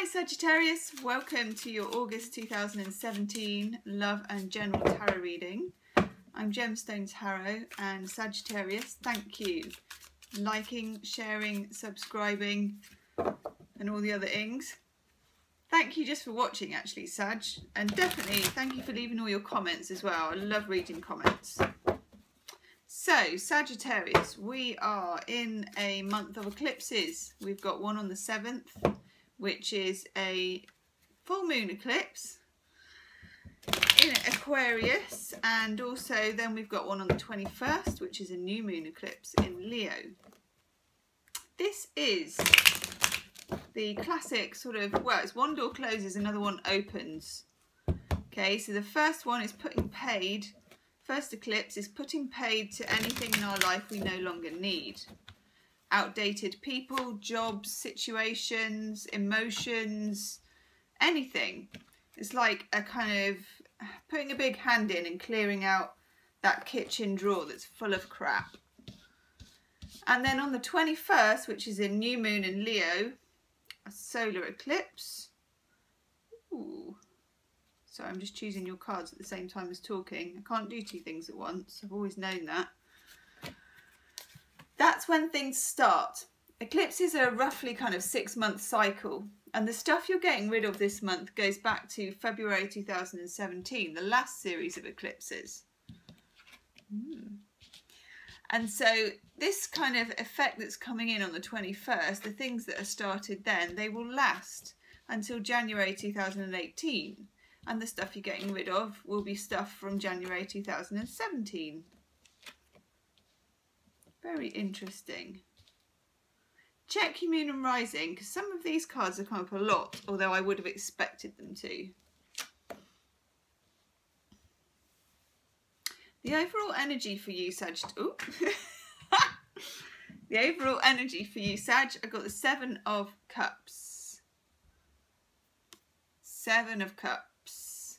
Hi Sagittarius, welcome to your August 2017 Love and General Tarot reading. I'm Gemstonetarot and Sagittarius, thank you. Liking, sharing, subscribing and all the other ings. Thank you just for watching actually, Sag, and definitely thank you for leaving all your comments as well. I love reading comments. So Sagittarius, we are in a month of eclipses. We've got one on the 7th, which is a full moon eclipse in Aquarius, and also then we've got one on the 21st, which is a new moon eclipse in Leo. This is the classic sort of, well, it's one door closes, another one opens. Okay, so the first one is putting paid, first eclipse is putting paid to anything in our life we no longer need. Outdated people, jobs, situations, emotions, anything. It's like a kind of putting a big hand in and clearing out that kitchen drawer that's full of crap. And then on the 21st, which is a new moon in Leo, a solar eclipse. Ooh. So I'm just choosing your cards at the same time as talking. I can't do two things at once. I've always known that. That's when things start. Eclipses are roughly kind of 6-month cycle, and the stuff you're getting rid of this month goes back to February 2017, the last series of eclipses. And so this kind of effect that's coming in on the 21st, the things that are started then, they will last until January 2018, and the stuff you're getting rid of will be stuff from January 2017. Very interesting. Check your moon and rising, because some of these cards have come up a lot, although I would have expected them to. The overall energy for you, Sag. Ooh. The overall energy for you, Sag. I got the 7 of Cups. 7 of Cups.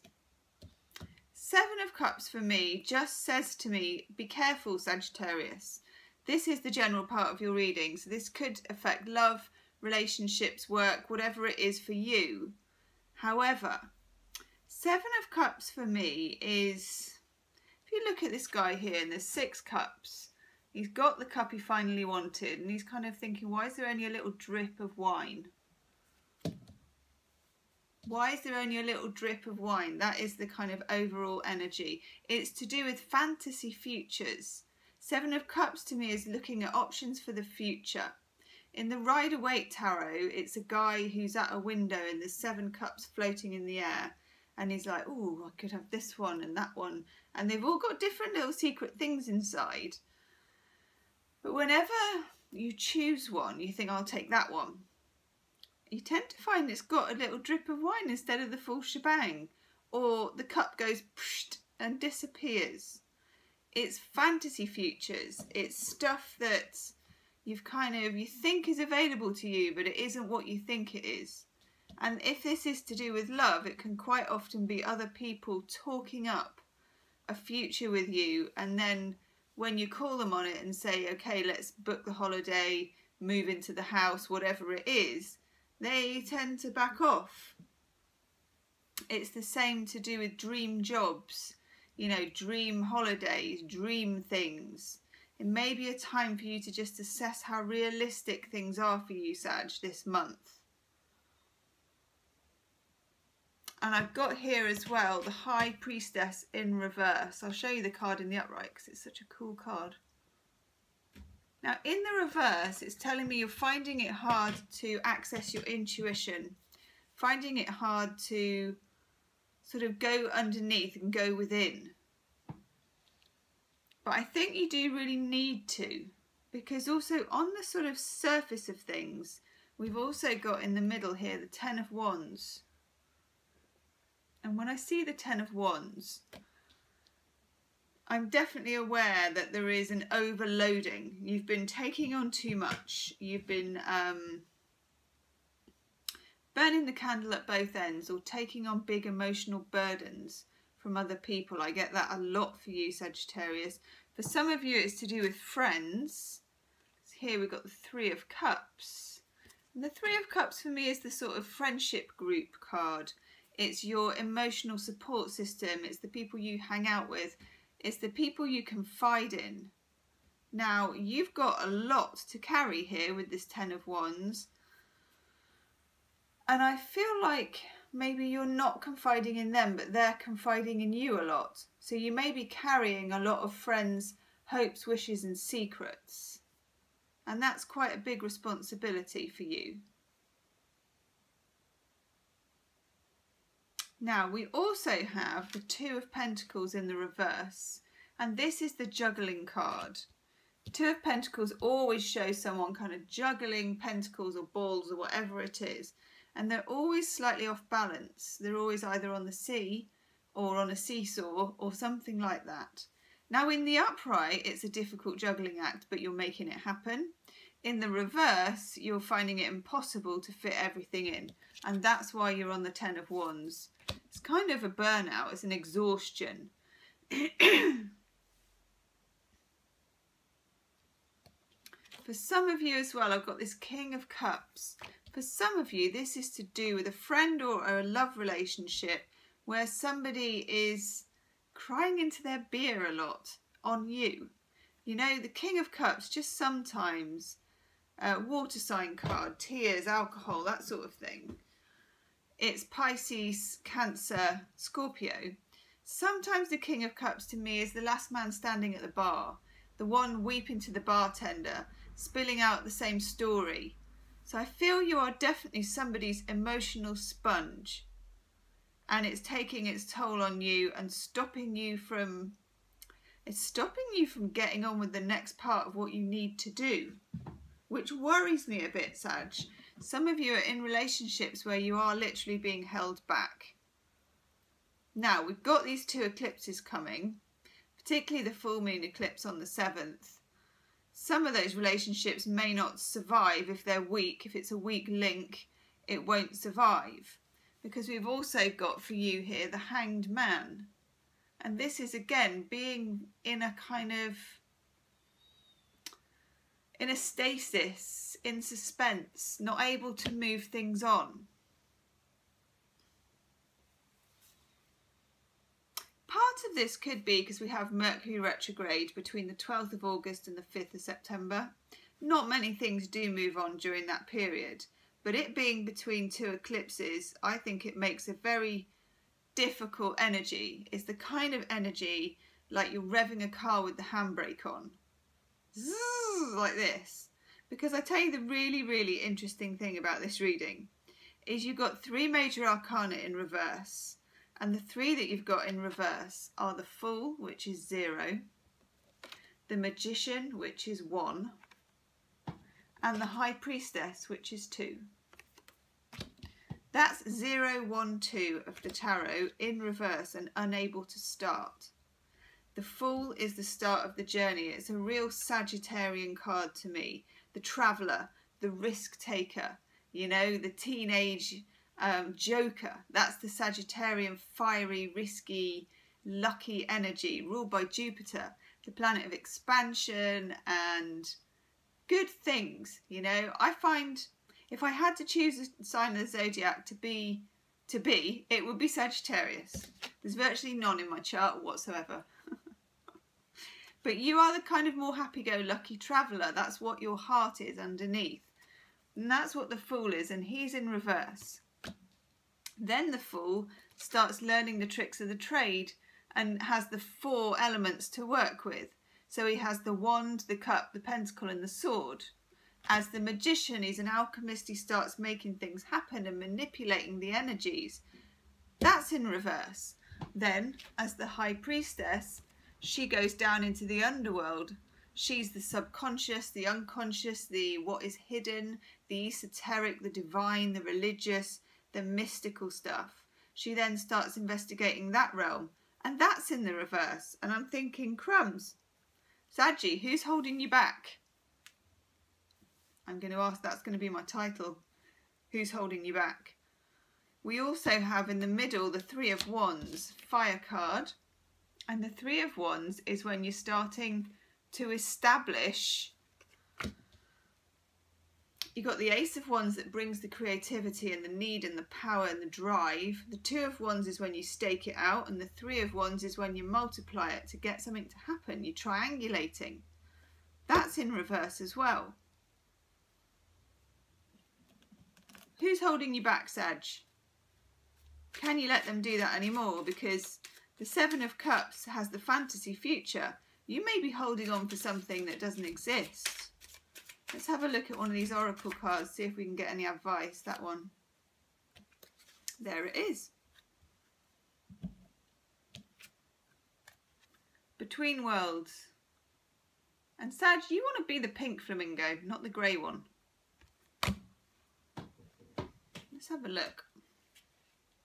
7 of Cups for me just says to me, be careful, Sagittarius. This is the general part of your reading, so this could affect love, relationships, work, whatever it is for you. However, 7 of Cups for me is, if you look at this guy here and there's 6 cups, he's got the cup he finally wanted and he's kind of thinking, why is there only a little drip of wine? Why is there only a little drip of wine? That is the kind of overall energy. It's to do with fantasy futures. 7 of Cups to me is looking at options for the future. In the Rider-Waite Tarot, it's a guy who's at a window and there's 7 cups floating in the air. And he's like, oh, I could have this one and that one. And they've all got different little secret things inside. But whenever you choose one, you think, I'll take that one. You tend to find it's got a little drip of wine instead of the full shebang. Or the cup goes psht and disappears. It's fantasy futures. It's stuff that you think is available to you, but it isn't what you think it is. And if this is to do with love, it can quite often be other people talking up a future with you, and then when you call them on it and say, okay, let's book the holiday, move into the house, whatever it is, they tend to back off. It's the same to do with dream jobs. You know, dream holidays, dream things. It may be a time for you to just assess how realistic things are for you, Sag, this month. And I've got here as well the High Priestess in reverse. I'll show you the card in the upright because it's such a cool card. Now in the reverse, it's telling me you're finding it hard to access your intuition. Finding it hard to sort of go underneath and go within. But I think you do really need to, because also on the sort of surface of things, we've also got in the middle here the 10 of Wands. And when I see the 10 of Wands, I'm definitely aware that there is an overloading. You've been taking on too much. You've been burning the candle at both ends, or taking on big emotional burdens from other people. I get that a lot for you, Sagittarius. For some of you, it's to do with friends. Here we've got the 3 of Cups. And the Three of Cups for me is the sort of friendship group card. It's your emotional support system. It's the people you hang out with. It's the people you confide in. Now, you've got a lot to carry here with this Ten of Wands. And I feel like maybe you're not confiding in them, but they're confiding in you a lot. So you may be carrying a lot of friends' hopes, wishes and secrets. And that's quite a big responsibility for you. Now, we also have the Two of Pentacles in the reverse. And this is the juggling card. Two of Pentacles always shows someone kind of juggling pentacles or balls or whatever it is. And they're always slightly off balance. They're always either on the sea or on a seesaw or something like that. Now in the upright, it's a difficult juggling act, but you're making it happen. In the reverse, you're finding it impossible to fit everything in. And that's why you're on the Ten of Wands. It's kind of a burnout, it's an exhaustion. For some of you as well, I've got this King of Cups. For some of you, this is to do with a friend or a love relationship where somebody is crying into their beer a lot on you. You know, the King of Cups, just sometimes, water sign card, tears, alcohol, that sort of thing. It's Pisces, Cancer, Scorpio. Sometimes the King of Cups to me is the last man standing at the bar, the one weeping to the bartender, spilling out the same story. So I feel you are definitely somebody's emotional sponge, and it's taking its toll on you and stopping you from getting on with the next part of what you need to do, which worries me a bit, Sag. Some of you are in relationships where you are literally being held back. Now, we've got these two eclipses coming, particularly the full moon eclipse on the 7th. Some of those relationships may not survive if they're weak. If it's a weak link, it won't survive. Because we've also got for you here the Hanged Man. And this is again being in a kind of, in a stasis, in suspense, not able to move things on. Part of this could be because we have Mercury retrograde between the 12th of August and the 5th of September. Not many things do move on during that period, but it being between two eclipses, I think it makes a very difficult energy. It's the kind of energy like you're revving a car with the handbrake on. Zzz, like this. Because I tell you the really, really interesting thing about this reading is you've got three major arcana in reverse. And the three that you've got in reverse are the Fool, which is 0, the Magician, which is 1, and the High Priestess, which is 2. That's 0, 1, 2 of the tarot in reverse and unable to start. The Fool is the start of the journey. It's a real Sagittarian card to me. The traveller, the risk taker, you know, the teenage Joker. That's the Sagittarian, fiery, risky, lucky energy ruled by Jupiter, the planet of expansion and good things. You know, I find if I had to choose a sign of the zodiac to be, it would be Sagittarius. There's virtually none in my chart whatsoever. But you are the kind of more happy-go-lucky traveller. That's what your heart is underneath. And that's what the Fool is, and he's in reverse. Then the Fool starts learning the tricks of the trade and has the 4 elements to work with. So he has the wand, the cup, the pentacle and the sword. As the Magician, he's an alchemist. He starts making things happen and manipulating the energies. That's in reverse. Then, as the High Priestess, she goes down into the underworld. She's the subconscious, the unconscious, the what is hidden, the esoteric, the divine, the religious, the mystical stuff. She then starts investigating that realm, and that's in the reverse. And I'm thinking, crumbs, Saggy, who's holding you back? I'm going to ask, that's going to be my title, who's holding you back? We also have in the middle the Three of Wands, fire card, and the Three of Wands is when you're starting to establish You've got the Ace of Wands that brings the creativity and the need and the power and the drive. The Two of Wands is when you stake it out, and the Three of Wands is when you multiply it to get something to happen. You're triangulating. That's in reverse as well. Who's holding you back, Sag? Can you let them do that anymore? Because the Seven of Cups has the fantasy future. You may be holding on for something that doesn't exist. Let's have a look at one of these oracle cards, see if we can get any advice. That one. There it is. Between worlds. And Sag, you want to be the pink flamingo, not the grey one. Let's have a look.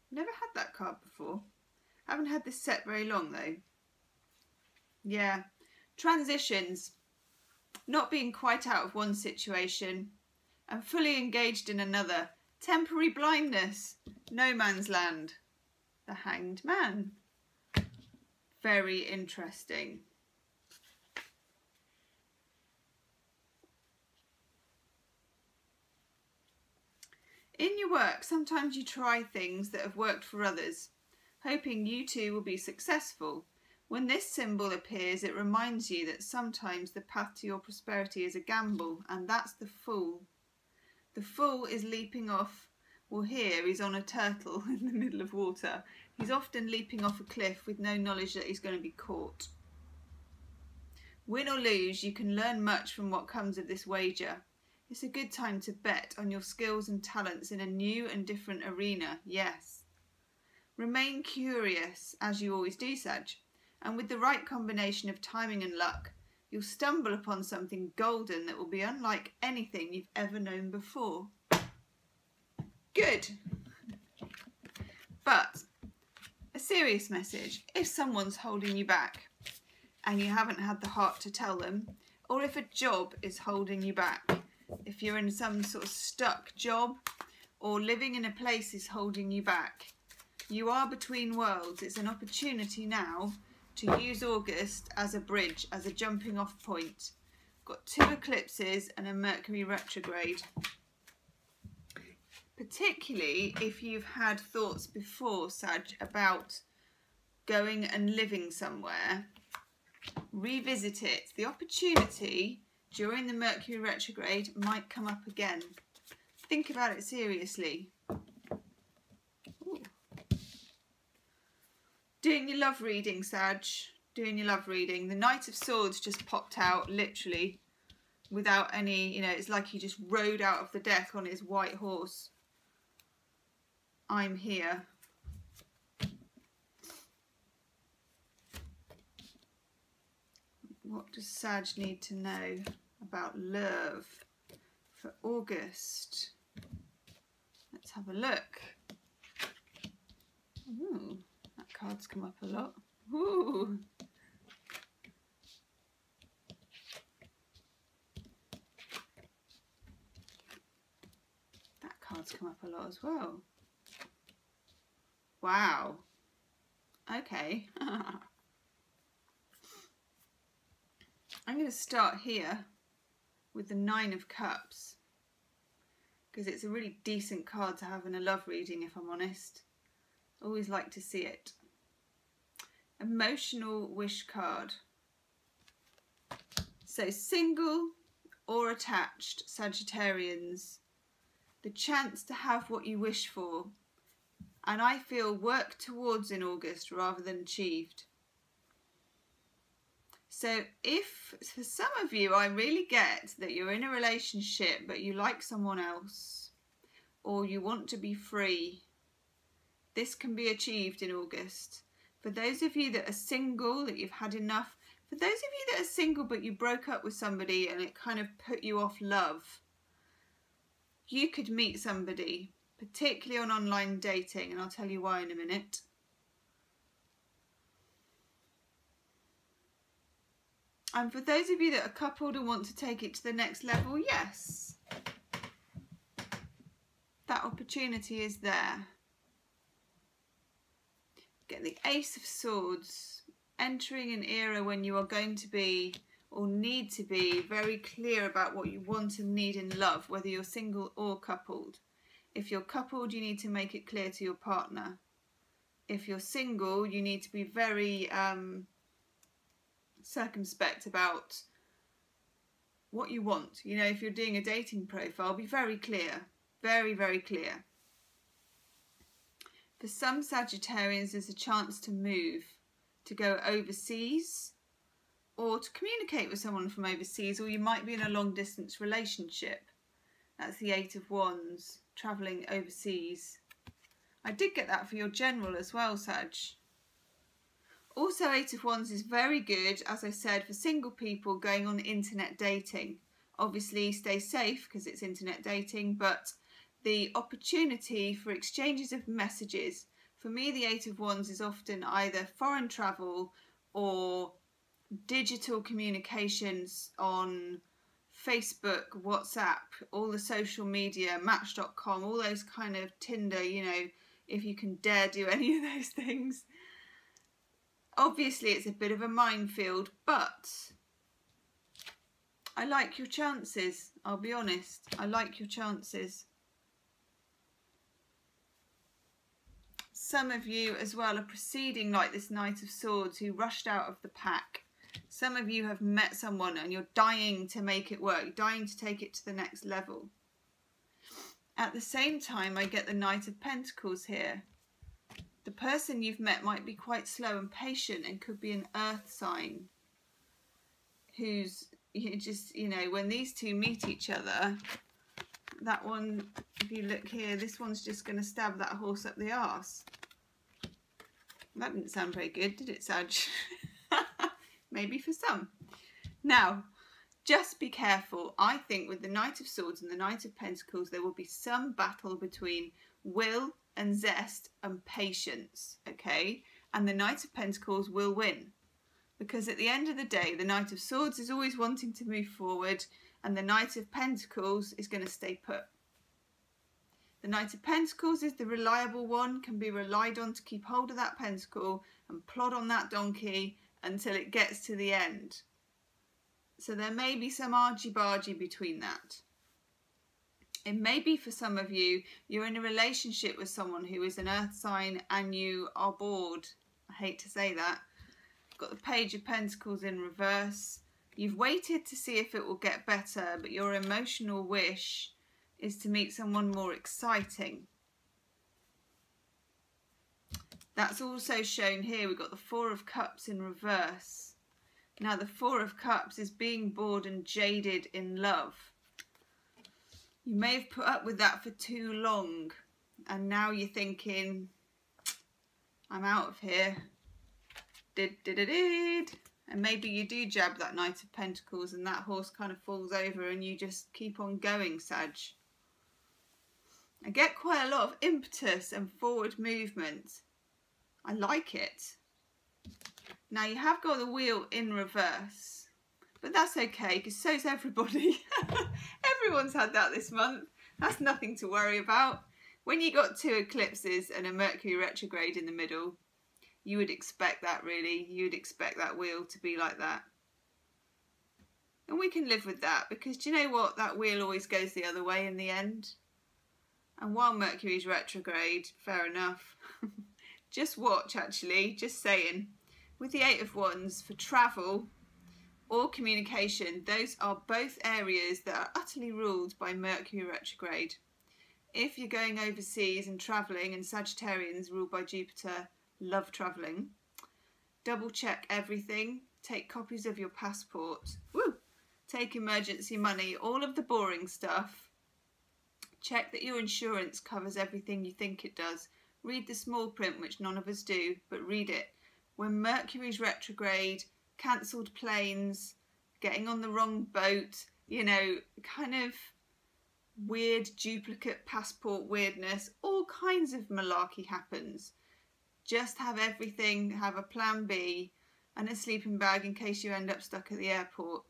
Never had that card before. Haven't had this set very long though. Yeah. Transitions. Not being quite out of one situation and fully engaged in another. Temporary blindness. No man's land. The Hanged Man. Very interesting. In your work, sometimes you try things that have worked for others, hoping you too will be successful. When this symbol appears, it reminds you that sometimes the path to your prosperity is a gamble, and that's the Fool. The Fool is leaping off, well here he's on a turtle in the middle of water. He's often leaping off a cliff with no knowledge that he's going to be caught. Win or lose, you can learn much from what comes of this wager. It's a good time to bet on your skills and talents in a new and different arena, yes. Remain curious, as you always do, Sag. And with the right combination of timing and luck, you'll stumble upon something golden that will be unlike anything you've ever known before. Good. But a serious message, if someone's holding you back and you haven't had the heart to tell them, or if a job is holding you back, if you're in some sort of stuck job or living in a place is holding you back, you are between worlds. It's an opportunity now to use August as a bridge, as a jumping off point. Got 2 eclipses and a Mercury retrograde. Particularly if you've had thoughts before, Sag, about going and living somewhere, revisit it. The opportunity during the Mercury retrograde might come up again. Think about it seriously. Ooh. Doing your love reading, Sag. Doing your love reading. The Knight of Swords just popped out, literally, without any, you know, it's like he just rode out of the deck on his white horse. I'm here. What does Sag need to know about love for August? Let's have a look. Ooh, that card's come up a lot. Ooh. That card's come up a lot as well. Wow. Okay. I'm going to start here with the 9 of Cups, because it's a really decent card to have in a love reading, if I'm honest. Always like to see it. Emotional wish card. So single or attached Sagittarians, the chance to have what you wish for, and I feel work towards in August rather than achieved. So if, for some of you, I really get that you're in a relationship but you like someone else, or you want to be free, this can be achieved in August. For those of you that are single, that you've had enough, for those of you that are single but you broke up with somebody and it kind of put you off love, you could meet somebody, particularly on online dating, and I'll tell you why in a minute. And for those of you that are coupled and want to take it to the next level, yes, that opportunity is there. Get the Ace of Swords, entering an era when you are going to be or need to be very clear about what you want and need in love, whether you're single or coupled. If you're coupled, you need to make it clear to your partner. If you're single, you need to be very circumspect about what you want. You know, if you're doing a dating profile, be very clear, very, very clear. For some Sagittarians, there's a chance to move, to go overseas, or to communicate with someone from overseas, or you might be in a long distance relationship. That's the Eight of Wands, travelling overseas. I did get that for your general as well, Sag. Also, Eight of Wands is very good, as I said, for single people going on internet dating. Obviously, stay safe because it's internet dating, but the opportunity for exchanges of messages. For me, the Eight of Wands is often either foreign travel or digital communications on Facebook, WhatsApp, all the social media, Match.com, all those kind of Tinder, you know, if you can dare do any of those things. Obviously, it's a bit of a minefield, but I like your chances. I'll be honest. I like your chances. Some of you as well are proceeding like this Knight of Swords who rushed out of the pack. Some of you have met someone and you're dying to make it work, dying to take it to the next level. At the same time, I get the Knight of Pentacles here. The person you've met might be quite slow and patient and could be an earth sign who's just, you know, when these two meet each other, that one, if you look here, this one's just going to stab that horse up the arse. That didn't sound very good, did it, Sag? Maybe for some. Now, just be careful. I think with the Knight of Swords and the Knight of Pentacles, there will be some battle between will and zest and patience, okay? And the Knight of Pentacles will win. Because at the end of the day, the Knight of Swords is always wanting to move forward, and the Knight of Pentacles is going to stay put. The Knight of Pentacles is the reliable one, can be relied on to keep hold of that pentacle and plod on that donkey until it gets to the end. So there may be some argy-bargy between that. It may be for some of you, you're in a relationship with someone who is an earth sign and you are bored. I hate to say that. Got the Page of Pentacles in reverse. You've waited to see if it will get better, but your emotional wish is to meet someone more exciting. That's also shown here. We've got the Four of Cups in reverse. Now the Four of Cups is being bored and jaded in love. You may have put up with that for too long, and now you're thinking, I'm out of here. And maybe you do jab that Knight of Pentacles and that horse kind of falls over and you just keep on going, Sag. I get quite a lot of impetus and forward movement. I like it. Now you have got the wheel in reverse, but that's okay because so's everybody. Everyone's had that this month. That's nothing to worry about. When you got two eclipses and a Mercury retrograde in the middle, you would expect that, really. You'd expect that wheel to be like that. And we can live with that because do you know what? That wheel always goes the other way in the end. And while Mercury's retrograde, fair enough. Just watch, actually, just saying. With the Eight of Wands, for travel or communication, those are both areas that are utterly ruled by Mercury retrograde. If you're going overseas and travelling, and Sagittarians ruled by Jupiter, love travelling, double check everything, take copies of your passport, take emergency money, all of the boring stuff, check that your insurance covers everything you think it does, read the small print, which none of us do, but read it. When Mercury's retrograde, cancelled planes, getting on the wrong boat, you know, kind of weird duplicate passport weirdness, all kinds of malarkey happens. Just have everything, have a plan B and a sleeping bag in case you end up stuck at the airport.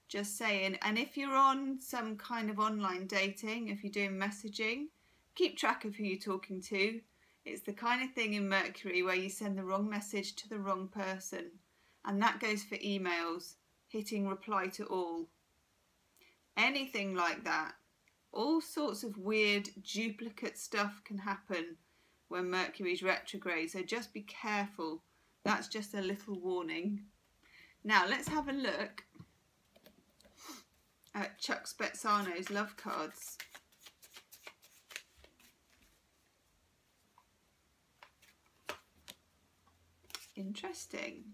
Just saying. And if you're on some kind of online dating, if you're doing messaging, keep track of who you're talking to. It's the kind of thing in Mercury where you send the wrong message to the wrong person. And that goes for emails. hitting reply to all. Anything like that. All sorts of weird duplicate stuff can happen when Mercury's retrograde, so just be careful. That's just a little warning. Now let's have a look at Chuck Spezzano's love cards. Interesting.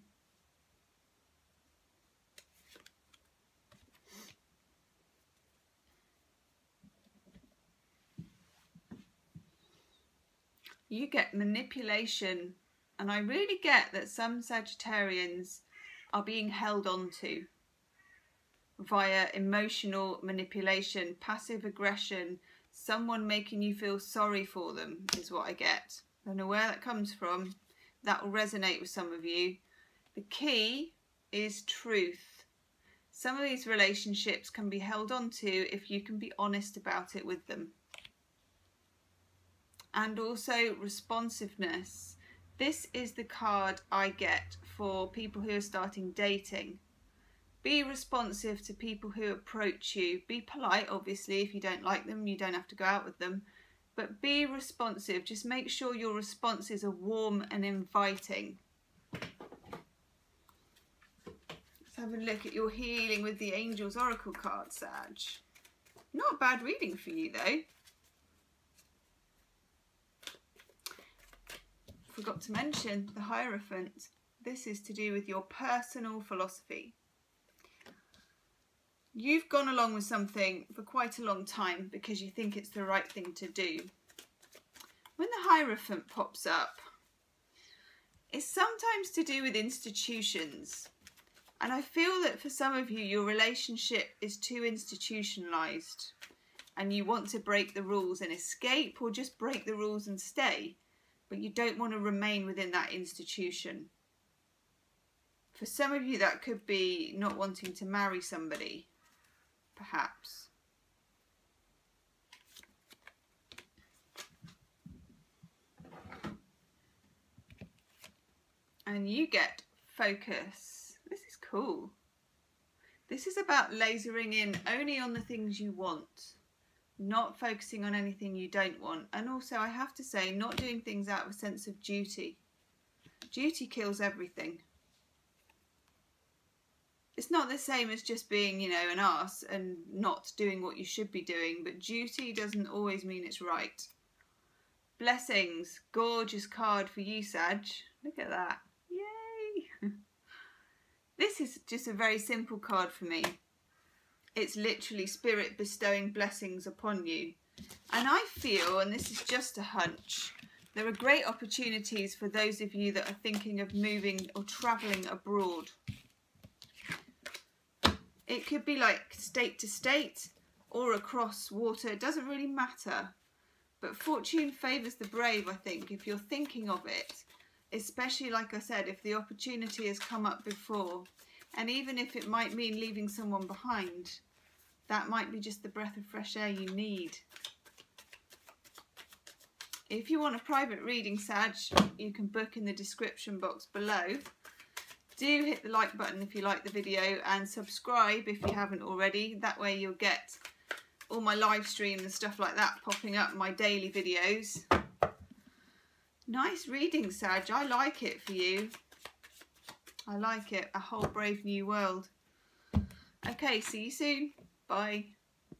You get manipulation, and I really get that some Sagittarians are being held on to via emotional manipulation, passive aggression, someone making you feel sorry for them is what I get. I don't know where that comes from. That will resonate with some of you. The key is truth. Some of these relationships can be held on to if you can be honest about it with them. And also responsiveness. This is the card I get for people who are starting dating. Be responsive to people who approach you. Be polite, obviously. If you don't like them, you don't have to go out with them. But be responsive. Just make sure your responses are warm and inviting. Let's have a look at your healing with the Angels Oracle card, Sag. Not a bad reading for you, though. Forgot to mention the Hierophant. This is to do with your personal philosophy. You've gone along with something for quite a long time because you think it's the right thing to do. When the Hierophant pops up, it's sometimes to do with institutions. And I feel that for some of you, your relationship is too institutionalized and you want to break the rules and escape, or just break the rules and stay. But you don't want to remain within that institution. For some of you, that could be not wanting to marry somebody, perhaps. And you get focus. This is cool. This is about lasering in only on the things you want. Not focusing on anything you don't want. And also, I have to say, not doing things out of a sense of duty. Duty kills everything. It's not the same as just being, you know, an arse and not doing what you should be doing. But duty doesn't always mean it's right. Blessings. Gorgeous card for you, Sag. Look at that. Yay! This is just a very simple card for me. It's literally Spirit bestowing blessings upon you. And I feel, and this is just a hunch, there are great opportunities for those of you that are thinking of moving or travelling abroad. It could be like state to state or across water. It doesn't really matter. But fortune favours the brave, I think, if you're thinking of it. Especially, like I said, if the opportunity has come up before. And even if it might mean leaving someone behind, that might be just the breath of fresh air you need. If you want a private reading, Sag, you can book in the description box below. Do hit the like button if you like the video, and subscribe if you haven't already. That way you'll get all my live streams and stuff like that popping up, my daily videos. Nice reading, Sag. I like it for you. I like it. A whole brave new world. Okay, see you soon. Bye.